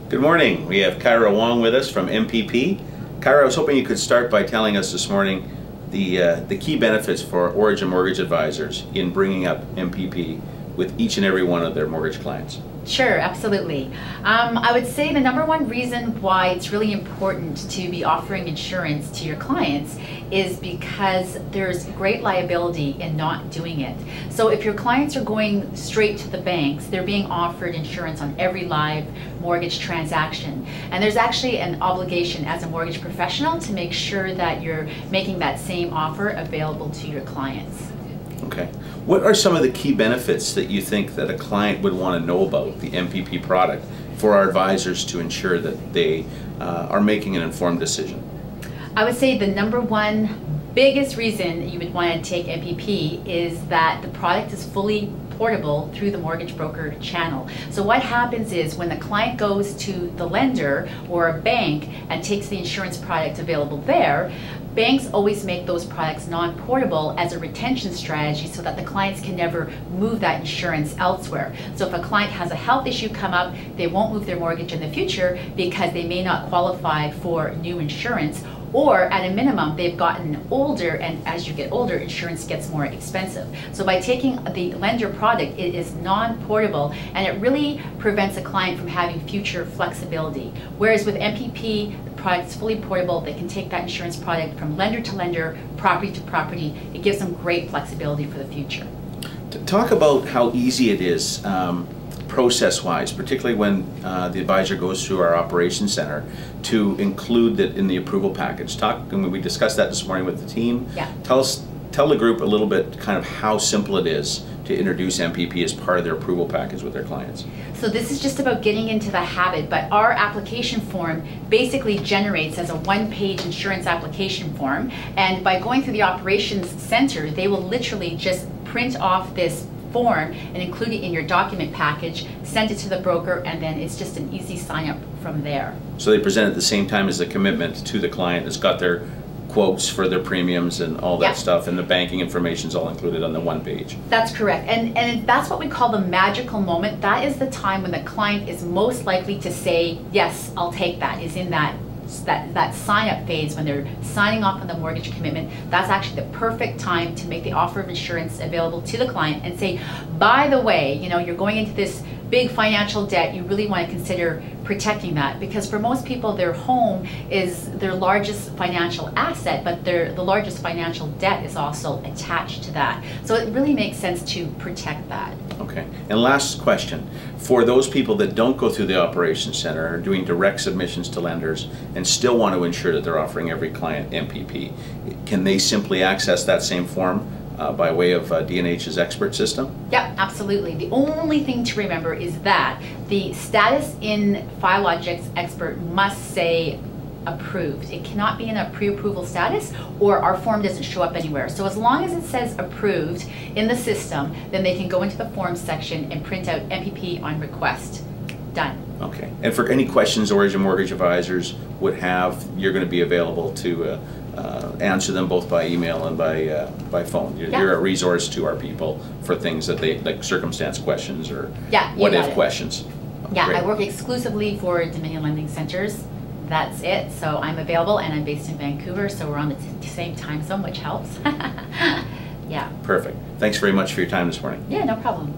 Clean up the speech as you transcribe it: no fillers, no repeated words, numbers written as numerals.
Good morning. We have Kyra Wong with us from MPP. Kyra, I was hoping you could start by telling us this morning the key benefits for Origin Mortgage Advisors in bringing up MPP with each and every one of their mortgage clients. Sure, absolutely. I would say the number one reason why it's really important to be offering insurance to your clients is because there's great liability in not doing it. So if your clients are going straight to the banks, they're being offered insurance on every live mortgage transaction. And there's actually an obligation as a mortgage professional to make sure that you're making that same offer available to your clients. Okay. What are some of the key benefits that you think that a client would want to know about the MPP product for our advisors to ensure that they are making an informed decision? I would say the number one biggest reason you would want to take MPP is that the product is fully portable through the mortgage broker channel. So what happens is when the client goes to the lender or a bank and takes the insurance product available there, banks always make those products non-portable as a retention strategy so that the clients can never move that insurance elsewhere. So if a client has a health issue come up, they won't move their mortgage in the future because they may not qualify for new insurance, or at a minimum they've gotten older, and as you get older insurance gets more expensive. So by taking the lender product, it is non-portable and it really prevents a client from having future flexibility. Whereas with MPP, the product is fully portable. They can take that insurance product from lender to lender, property to property. It gives them great flexibility for the future. Talk about how easy it is process-wise, particularly when the advisor goes through our operations center, to include it in the approval package. And we discussed that this morning with the team. Yeah. Tell the group a little bit kind of how simple it is to introduce MPP as part of their approval package with their clients. So this is just about getting into the habit, but our application form basically generates as a one-page insurance application form, and by going through the operations center, they will literally just print off this form and include it in your document package, send it to the broker, and then it's just an easy sign up from there. So they present at the same time as the commitment to the client. It's got their quotes for their premiums and all that stuff, and the banking information is all included on the one page. That's correct, and that's what we call the magical moment. That is the time when the client is most likely to say, yes, I'll take that, is in that sign-up phase when they're signing off on the mortgage commitment. That's actually the perfect time to make the offer of insurance available to the client and say, by the way, you know, you're going into this big financial debt, you really want to consider protecting that, because for most people their home is their largest financial asset, but the largest financial debt is also attached to that. So it really makes sense to protect that. Okay, and last question. For those people that don't go through the operations center and are doing direct submissions to lenders and still want to ensure that they're offering every client MPP, can they simply access that same form by way of D&H's expert system? Yep, absolutely. The only thing to remember is that the status in FileLogix Expert must say approved. It cannot be in a pre-approval status or our form doesn't show up anywhere. So as long as it says approved in the system, then they can go into the forms section and print out MPP on request. Done. Okay. And for any questions Origin Mortgage Advisors would have, you're going to be available to answer them both by email and by phone. You're a resource to our people for things that they, like circumstance questions or what-if questions. Yeah, Great. I work exclusively for Dominion Lending Centers. That's it. So I'm available, and I'm based in Vancouver, so we're on the same time zone, which helps. Yeah. Perfect. Thanks very much for your time this morning. Yeah, no problem.